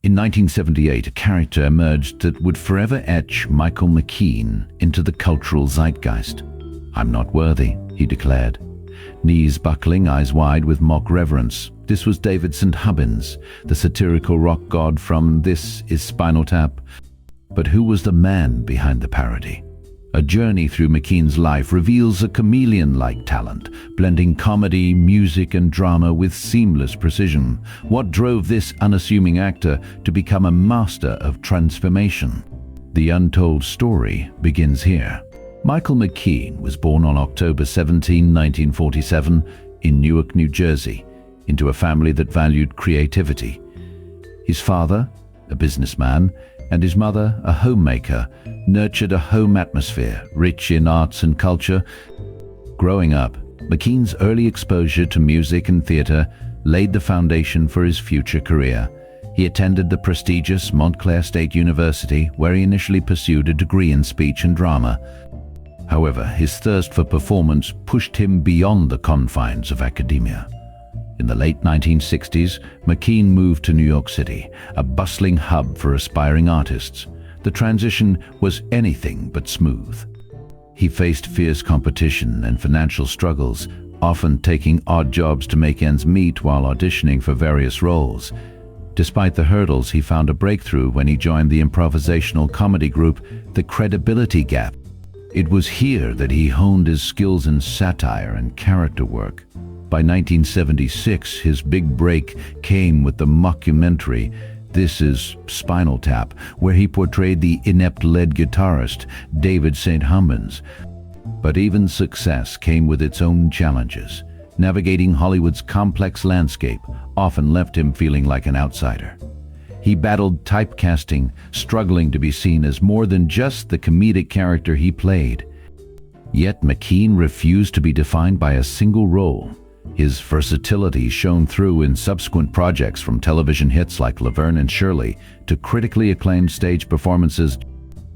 In 1978, a character emerged that would forever etch Michael McKean into the cultural zeitgeist. "I'm not worthy," he declared. Knees buckling, eyes wide with mock reverence. This was David St. Hubbins, the satirical rock god from This Is Spinal Tap. But who was the man behind the parody? A journey through McKean's life reveals a chameleon-like talent, blending comedy, music, and drama with seamless precision. What drove this unassuming actor to become a master of transformation? The untold story begins here. Michael McKean was born on October 17, 1947, in Newark, New Jersey, into a family that valued creativity. His father, a businessman, and his mother, a homemaker, nurtured a home atmosphere rich in arts and culture. Growing up, McKean's early exposure to music and theater laid the foundation for his future career. He attended the prestigious Montclair State University, where he initially pursued a degree in speech and drama. However, his thirst for performance pushed him beyond the confines of academia. In the late 1960s, McKean moved to New York City, a bustling hub for aspiring artists. The transition was anything but smooth. He faced fierce competition and financial struggles, often taking odd jobs to make ends meet while auditioning for various roles. Despite the hurdles, he found a breakthrough when he joined the improvisational comedy group The Credibility Gap. It was here that he honed his skills in satire and character work. By 1976, his big break came with the mockumentary This Is Spinal Tap, where he portrayed the inept lead guitarist David St. Hubbins. But even success came with its own challenges. Navigating Hollywood's complex landscape often left him feeling like an outsider. He battled typecasting, struggling to be seen as more than just the comedic character he played. Yet McKean refused to be defined by a single role. His versatility shone through in subsequent projects, from television hits like Laverne and Shirley to critically acclaimed stage performances.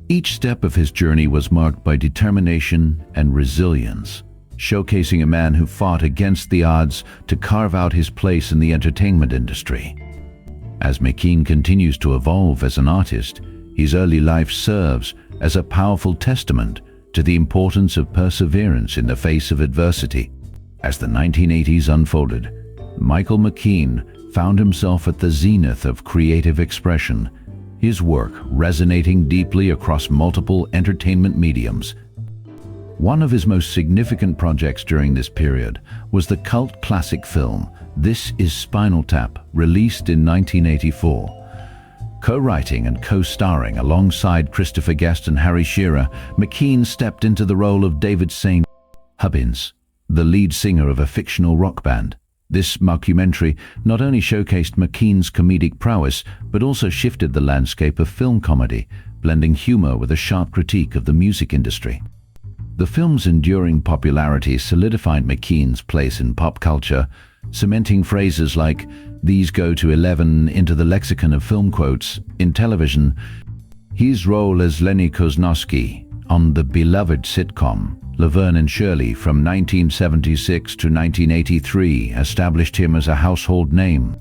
Each step of his journey was marked by determination and resilience, showcasing a man who fought against the odds to carve out his place in the entertainment industry. As McKean continues to evolve as an artist, his early life serves as a powerful testament to the importance of perseverance in the face of adversity. As the 1980s unfolded, Michael McKean found himself at the zenith of creative expression, his work resonating deeply across multiple entertainment mediums. One of his most significant projects during this period was the cult classic film This Is Spinal Tap, released in 1984. Co-writing and co-starring alongside Christopher Guest and Harry Shearer, McKean stepped into the role of David St. Hubbins, the lead singer of a fictional rock band. This mockumentary not only showcased McKean's comedic prowess, but also shifted the landscape of film comedy, blending humor with a sharp critique of the music industry. The film's enduring popularity solidified McKean's place in pop culture, cementing phrases like "these go to 11" into the lexicon of film quotes. In television, his role as Lenny Kozlowski on the beloved sitcom Laverne and Shirley from 1976 to 1983 established him as a household name.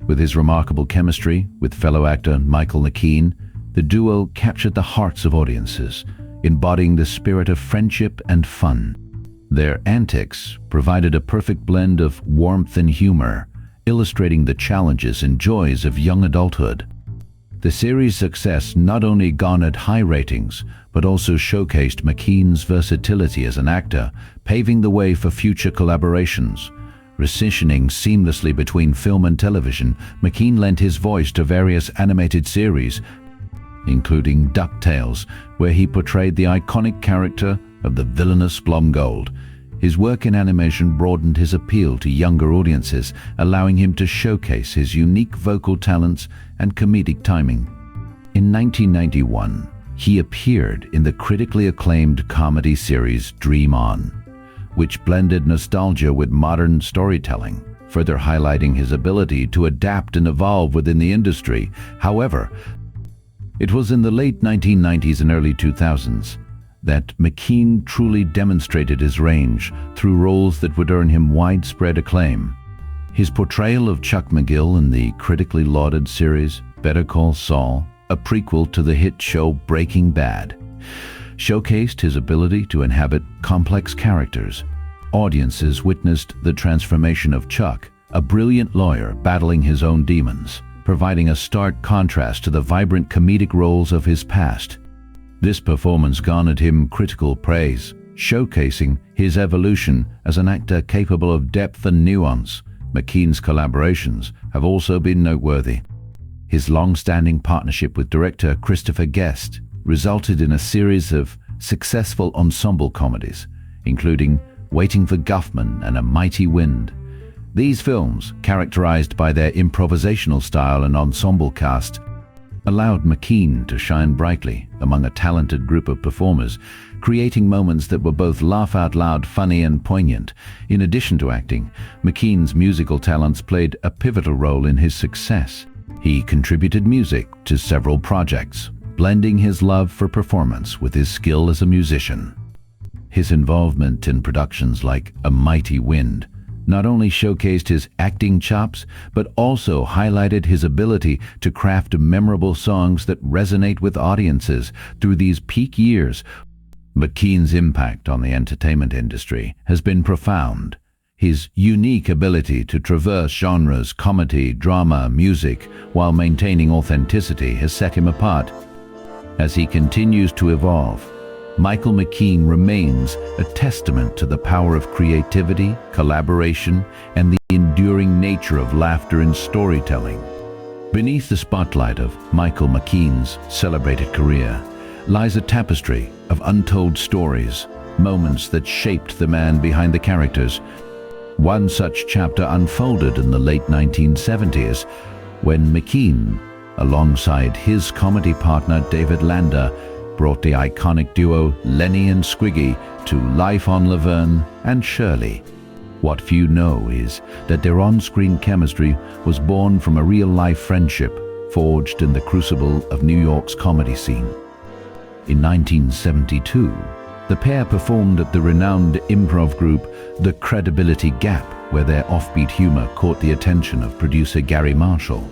With his remarkable chemistry with fellow actor Michael McKean, the duo captured the hearts of audiences, embodying the spirit of friendship and fun. Their antics provided a perfect blend of warmth and humor, illustrating the challenges and joys of young adulthood. The series' success not only garnered high ratings, but also showcased McKean's versatility as an actor, paving the way for future collaborations. Transitioning seamlessly between film and television, McKean lent his voice to various animated series, including DuckTales, where he portrayed the iconic character of the villainous Blomgold. His work in animation broadened his appeal to younger audiences, allowing him to showcase his unique vocal talents and comedic timing. In 1991, he appeared in the critically acclaimed comedy series Dream On, which blended nostalgia with modern storytelling, further highlighting his ability to adapt and evolve within the industry. However, it was in the late 1990s and early 2000s that McKean truly demonstrated his range through roles that would earn him widespread acclaim. His portrayal of Chuck McGill in the critically lauded series Better Call Saul, a prequel to the hit show Breaking Bad, showcased his ability to inhabit complex characters. Audiences witnessed the transformation of Chuck, a brilliant lawyer battling his own demons, providing a stark contrast to the vibrant comedic roles of his past. This performance garnered him critical praise, showcasing his evolution as an actor capable of depth and nuance. McKean's collaborations have also been noteworthy. His long-standing partnership with director Christopher Guest resulted in a series of successful ensemble comedies, including Waiting for Guffman and A Mighty Wind. These films, characterized by their improvisational style and ensemble cast, allowed McKean to shine brightly among a talented group of performers, creating moments that were both laugh-out-loud funny and poignant. In addition to acting, McKean's musical talents played a pivotal role in his success. He contributed music to several projects, blending his love for performance with his skill as a musician. His involvement in productions like A Mighty Wind not only showcased his acting chops, but also highlighted his ability to craft memorable songs that resonate with audiences. Through these peak years, McKean's impact on the entertainment industry has been profound. His unique ability to traverse genres, comedy, drama, music, while maintaining authenticity has set him apart. As he continues to evolve, Michael McKean remains a testament to the power of creativity, collaboration, and the enduring nature of laughter in storytelling. Beneath the spotlight of Michael McKean's celebrated career lies a tapestry of untold stories, moments that shaped the man behind the characters. One such chapter unfolded in the late 1970s when McKean, alongside his comedy partner David Lander, brought the iconic duo Lenny and Squiggy to life on Laverne and Shirley. What few know is that their on-screen chemistry was born from a real-life friendship forged in the crucible of New York's comedy scene. In 1972, the pair performed at the renowned improv group The Credibility Gap, where their offbeat humor caught the attention of producer Gary Marshall.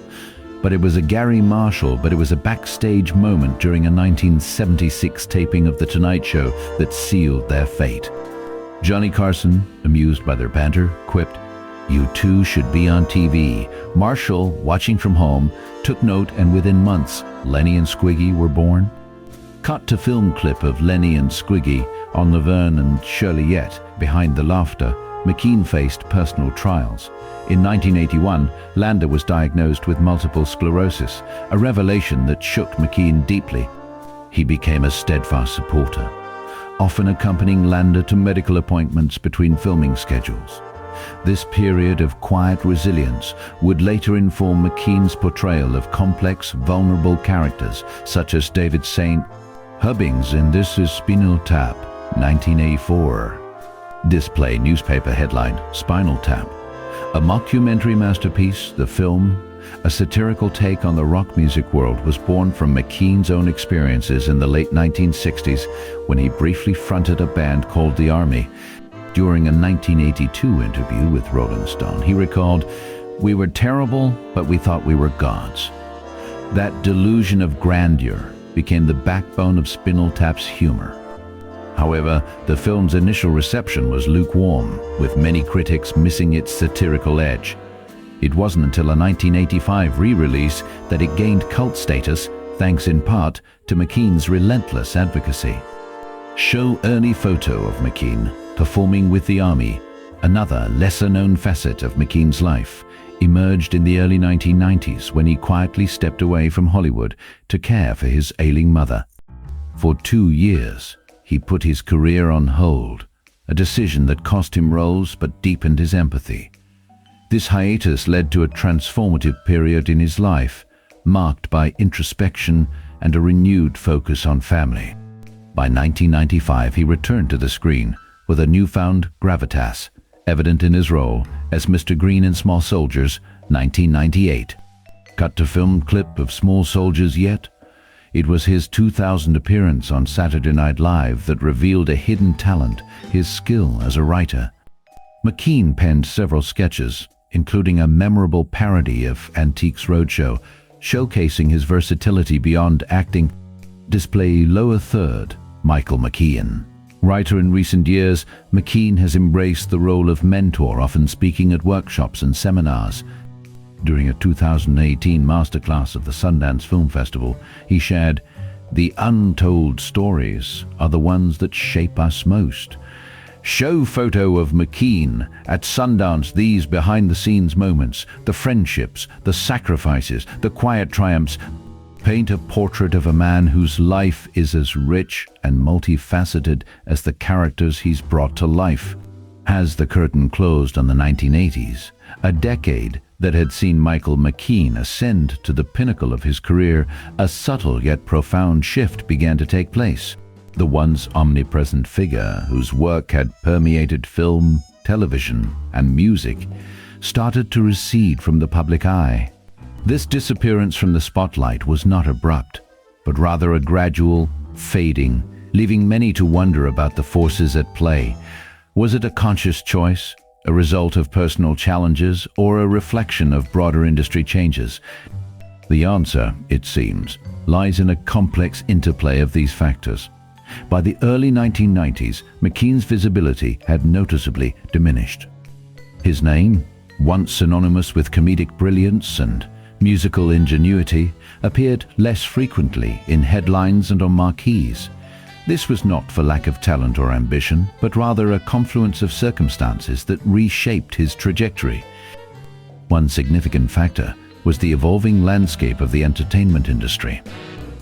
But it was a backstage moment during a 1976 taping of The Tonight Show that sealed their fate. Johnny Carson, amused by their banter, quipped, "You two should be on TV." Marshall, watching from home, took note, and within months, Lenny and Squiggy were born. Cut to film clip of Lenny and Squiggy on Laverne and Shirley. Yet behind the laughter, McKean faced personal trials. In 1981, Lander was diagnosed with multiple sclerosis, a revelation that shook McKean deeply. He became a steadfast supporter, often accompanying Lander to medical appointments between filming schedules. This period of quiet resilience would later inform McKean's portrayal of complex, vulnerable characters such as David St. Hubbings in This Is Spinal Tap, 1984. Display newspaper headline, Spinal Tap. A mockumentary masterpiece, the film, a satirical take on the rock music world, was born from McKean's own experiences in the late 1960s when he briefly fronted a band called The Army. During a 1982 interview with Rolling Stone, he recalled, "We were terrible, but we thought we were gods." That delusion of grandeur became the backbone of Spinal Tap's humor. However, the film's initial reception was lukewarm, with many critics missing its satirical edge. It wasn't until a 1985 re-release that it gained cult status, thanks in part to McKean's relentless advocacy. Show early photo of McKean performing with the Army, another lesser-known facet of McKean's life, emerged in the early 1990s when he quietly stepped away from Hollywood to care for his ailing mother. For 2 years, he put his career on hold, a decision that cost him roles but deepened his empathy. This hiatus led to a transformative period in his life, marked by introspection and a renewed focus on family. By 1995, he returned to the screen with a newfound gravitas, evident in his role as Mr. Green in Small Soldiers, 1998. Cut to film clip of Small Soldiers yet? It was his 2000 appearance on Saturday Night Live that revealed a hidden talent, his skill as a writer. McKean penned several sketches, including a memorable parody of Antiques Roadshow, showcasing his versatility beyond acting. Display lower third, Michael McKean. Writer in recent years, McKean has embraced the role of mentor, often speaking at workshops and seminars. During a 2018 masterclass of the Sundance Film Festival, he shared, "The untold stories are the ones that shape us most." Show photo of McKean at Sundance. These behind-the-scenes moments, the friendships, the sacrifices, the quiet triumphs, paint a portrait of a man whose life is as rich and multifaceted as the characters he's brought to life. As the curtain closed on the 1980s, a decade that had seen Michael McKean ascend to the pinnacle of his career, a subtle yet profound shift began to take place. The once omnipresent figure, whose work had permeated film, television, and music, started to recede from the public eye. This disappearance from the spotlight was not abrupt, but rather a gradual fading, leaving many to wonder about the forces at play. Was it a conscious choice, a result of personal challenges, or a reflection of broader industry changes? The answer, it seems, lies in a complex interplay of these factors. By the early 1990s, McKean's visibility had noticeably diminished. His name, once synonymous with comedic brilliance and musical ingenuity, appeared less frequently in headlines and on marquees. This was not for lack of talent or ambition, but rather a confluence of circumstances that reshaped his trajectory. One significant factor was the evolving landscape of the entertainment industry.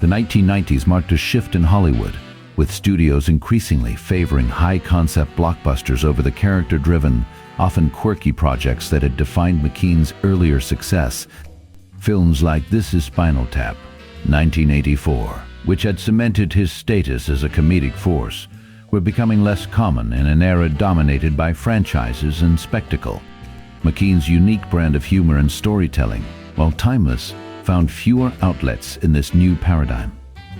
The 1990s marked a shift in Hollywood, with studios increasingly favoring high-concept blockbusters over the character-driven, often quirky projects that had defined McKean's earlier success. Films like This Is Spinal Tap, 1984, which had cemented his status as a comedic force, were becoming less common in an era dominated by franchises and spectacle. McKean's unique brand of humor and storytelling, while timeless, found fewer outlets in this new paradigm.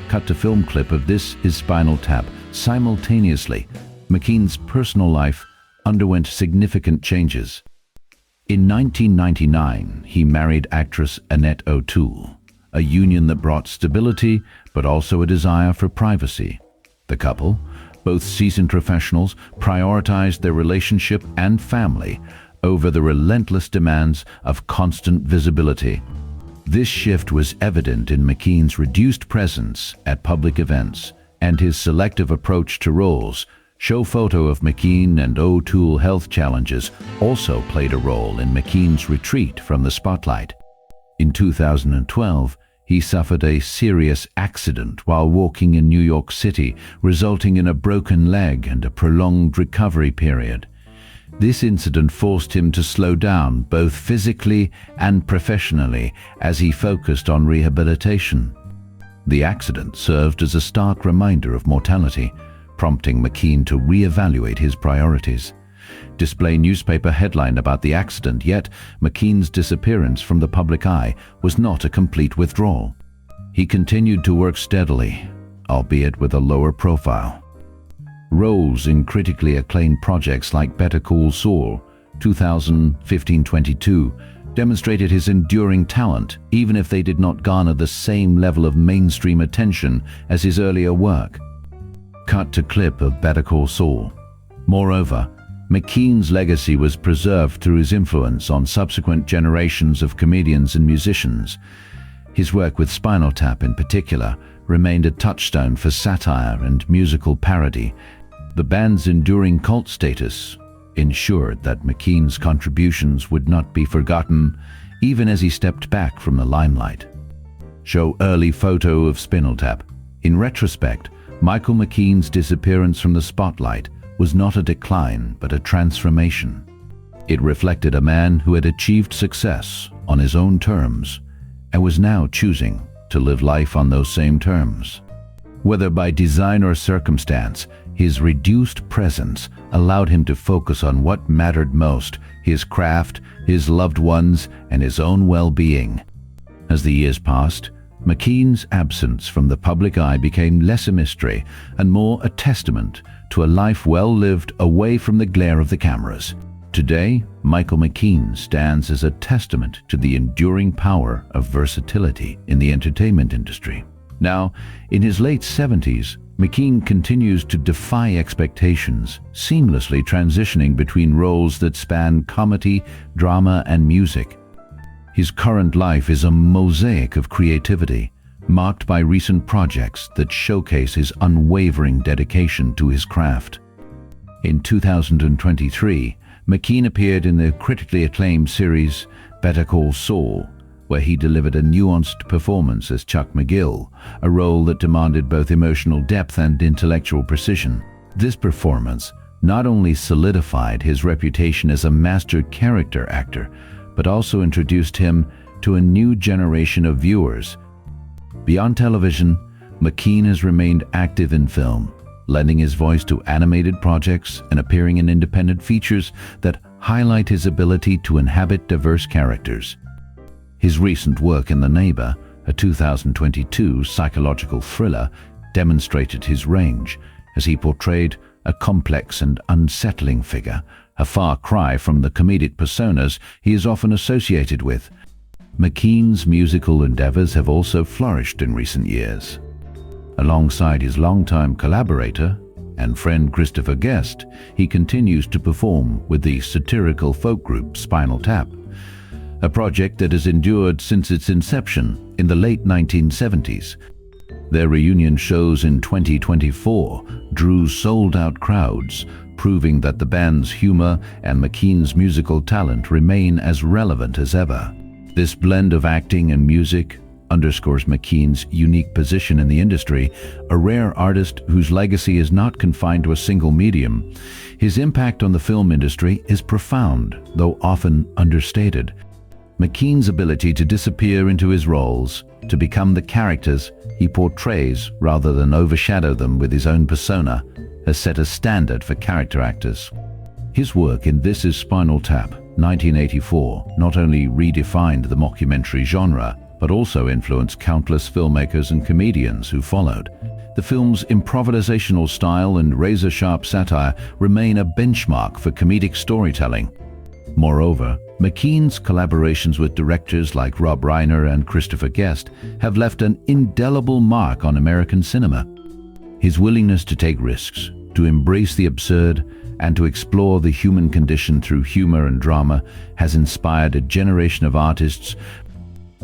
Cut-to-film clip of This Is Spinal Tap. Simultaneously, McKean's personal life underwent significant changes. In 1999, he married actress Annette O'Toole, a union that brought stability but also a desire for privacy. The couple, both seasoned professionals, prioritized their relationship and family over the relentless demands of constant visibility. This shift was evident in McKean's reduced presence at public events and his selective approach to roles. Show photo of McKean and O'Toole health challenges also played a role in McKean's retreat from the spotlight. In 2012, he suffered a serious accident while walking in New York City, resulting in a broken leg and a prolonged recovery period. This incident forced him to slow down both physically and professionally as he focused on rehabilitation. The accident served as a stark reminder of mortality, prompting McKean to re-evaluate his priorities. Display newspaper headline about the accident, yet McKean's disappearance from the public eye was not a complete withdrawal. He continued to work steadily, albeit with a lower profile. Roles in critically acclaimed projects like Better Call Saul, 2015-22, demonstrated his enduring talent, even if they did not garner the same level of mainstream attention as his earlier work. Cut to clip of Better Call Saul. Moreover, McKean's legacy was preserved through his influence on subsequent generations of comedians and musicians. His work with Spinal Tap in particular remained a touchstone for satire and musical parody. The band's enduring cult status ensured that McKean's contributions would not be forgotten even as he stepped back from the limelight. Show early photo of Spinal Tap. In retrospect, Michael McKean's disappearance from the spotlight was not a decline but a transformation. It reflected a man who had achieved success on his own terms and was now choosing to live life on those same terms. Whether by design or circumstance, his reduced presence allowed him to focus on what mattered most: his craft, his loved ones, and his own well-being. As the years passed, McKean's absence from the public eye became less a mystery and more a testament to a life well lived away from the glare of the cameras. Today, Michael McKean stands as a testament to the enduring power of versatility in the entertainment industry. Now, in his late 70s, McKean continues to defy expectations, seamlessly transitioning between roles that span comedy, drama, and music. His current life is a mosaic of creativity, marked by recent projects that showcase his unwavering dedication to his craft. In 2023, McKean appeared in the critically acclaimed series Better Call Saul, where he delivered a nuanced performance as Chuck McGill, a role that demanded both emotional depth and intellectual precision. This performance not only solidified his reputation as a master character actor, but also introduced him to a new generation of viewers. Beyond television, McKean has remained active in film, lending his voice to animated projects and appearing in independent features that highlight his ability to inhabit diverse characters. His recent work in The Neighbor, a 2022 psychological thriller, demonstrated his range as he portrayed a complex and unsettling figure, a far cry from the comedic personas he is often associated with. McKean's musical endeavors have also flourished in recent years. Alongside his longtime collaborator and friend Christopher Guest, he continues to perform with the satirical folk group Spinal Tap, a project that has endured since its inception in the late 1970s. Their reunion shows in 2024 drew sold-out crowds, proving that the band's humor and McKean's musical talent remain as relevant as ever. This blend of acting and music underscores McKean's unique position in the industry, a rare artist whose legacy is not confined to a single medium. His impact on the film industry is profound, though often understated. McKean's ability to disappear into his roles, to become the characters he portrays rather than overshadow them with his own persona, has set a standard for character actors. His work in This Is Spinal Tap, 1984, not only redefined the mockumentary genre, but also influenced countless filmmakers and comedians who followed. The film's improvisational style and razor-sharp satire remain a benchmark for comedic storytelling. Moreover, McKean's collaborations with directors like Rob Reiner and Christopher Guest have left an indelible mark on American cinema. His willingness to take risks, to embrace the absurd, and to explore the human condition through humor and drama has inspired a generation of artists.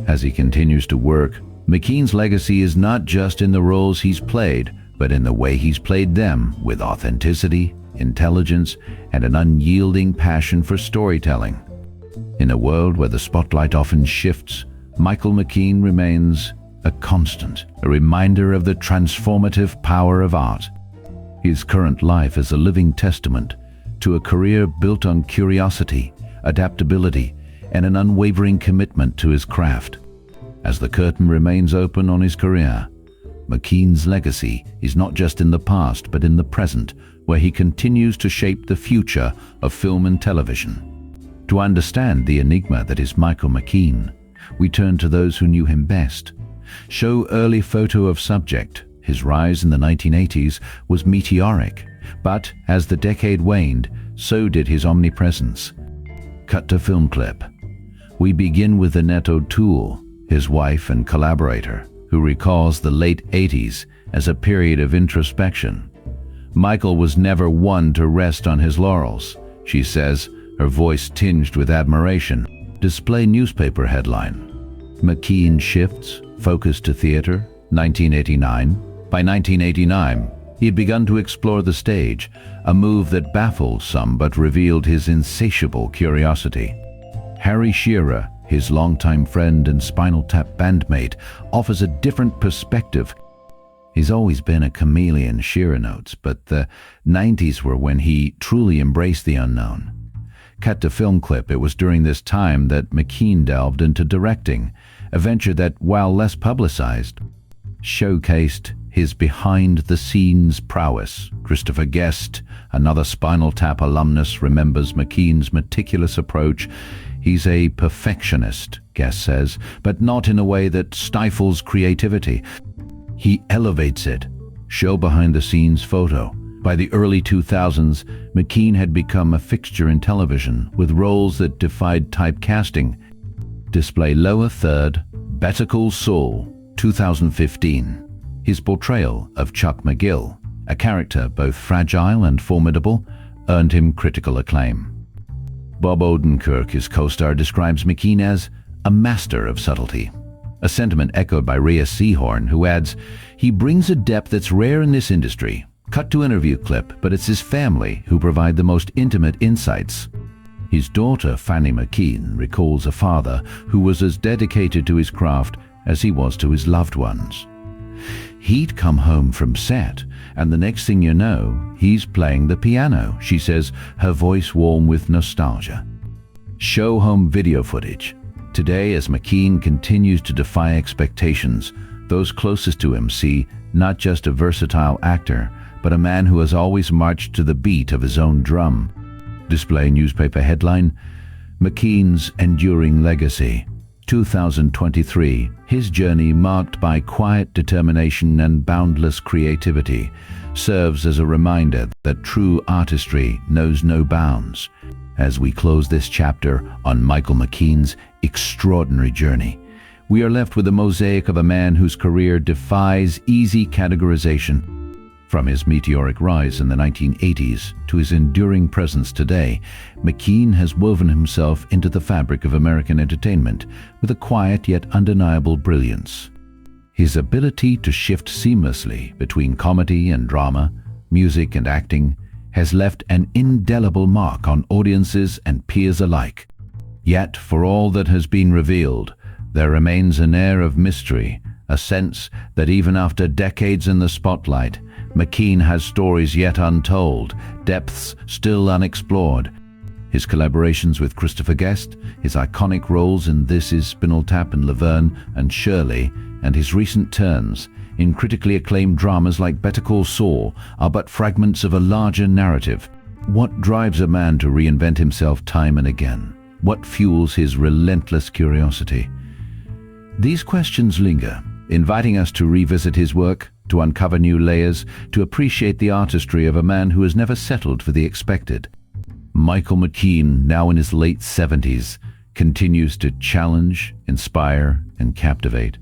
As he continues to work, McKean's legacy is not just in the roles he's played, but in the way he's played them with authenticity, intelligence, and an unyielding passion for storytelling. In a world where the spotlight often shifts, Michael McKean remains a constant, a reminder of the transformative power of art. His current life is a living testament to a career built on curiosity, adaptability, and an unwavering commitment to his craft. As the curtain remains open on his career, McKean's legacy is not just in the past but in the present, where he continues to shape the future of film and television. To understand the enigma that is Michael McKean, we turn to those who knew him best. Show early photo of subject. His rise in the 1980s was meteoric, but as the decade waned, so did his omnipresence. Cut to film clip. We begin with Annette O'Toole, his wife and collaborator, who recalls the late 80s as a period of introspection. Michael was never one to rest on his laurels, she says, her voice tinged with admiration. Display newspaper headline. McKean shifts, focus to theater, 1989. By 1989, he had begun to explore the stage, a move that baffled some but revealed his insatiable curiosity. Harry Shearer, his longtime friend and Spinal Tap bandmate, offers a different perspective. He's always been a chameleon, Shearer notes, but the 90s were when he truly embraced the unknown. Cut to film clip. It was during this time that McKean delved into directing, a venture that, while less publicized, showcased his behind-the-scenes prowess. Christopher Guest, another Spinal Tap alumnus, remembers McKean's meticulous approach. He's a perfectionist, Guest says, but not in a way that stifles creativity. He elevates it. Show behind-the-scenes photo. By the early 2000s, McKean had become a fixture in television with roles that defied typecasting. Display lower third, Better Call Saul, 2015. His portrayal of Chuck McGill, a character both fragile and formidable, earned him critical acclaim. Bob Odenkirk, his co-star, describes McKean as a master of subtlety, a sentiment echoed by Rhea Seehorn, who adds, "He brings a depth that's rare in this industry. Cut to interview clip, but it's his family who provide the most intimate insights." His daughter, Fanny McKean, recalls a father who was as dedicated to his craft as he was to his loved ones. "He'd come home from set, and the next thing you know, he's playing the piano," she says, her voice warm with nostalgia. Show home video footage. Today, as McKean continues to defy expectations, those closest to him see not just a versatile actor, but a man who has always marched to the beat of his own drum. Display newspaper headline, McKean's Enduring Legacy. 2023, his journey, marked by quiet determination and boundless creativity, serves as a reminder that true artistry knows no bounds. As we close this chapter on Michael McKean's extraordinary journey, we are left with a mosaic of a man whose career defies easy categorization. From his meteoric rise in the 1980s to his enduring presence today, McKean has woven himself into the fabric of American entertainment with a quiet yet undeniable brilliance. His ability to shift seamlessly between comedy and drama, music and acting, has left an indelible mark on audiences and peers alike. Yet, for all that has been revealed, there remains an air of mystery, a sense that even after decades in the spotlight, McKean has stories yet untold, depths still unexplored. His collaborations with Christopher Guest, his iconic roles in This Is Spinal Tap and Laverne and Shirley, and his recent turns in critically acclaimed dramas like Better Call Saul are but fragments of a larger narrative. What drives a man to reinvent himself time and again? What fuels his relentless curiosity? These questions linger, inviting us to revisit his work, to uncover new layers, to appreciate the artistry of a man who has never settled for the expected. Michael McKean, now in his late 70s, continues to challenge, inspire, and captivate.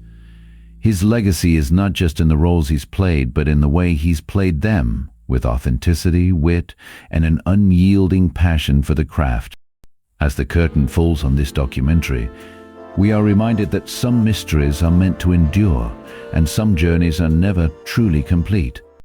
His legacy is not just in the roles he's played, but in the way he's played them, with authenticity, wit, and an unyielding passion for the craft. As the curtain falls on this documentary, we are reminded that some mysteries are meant to endure, and some journeys are never truly complete.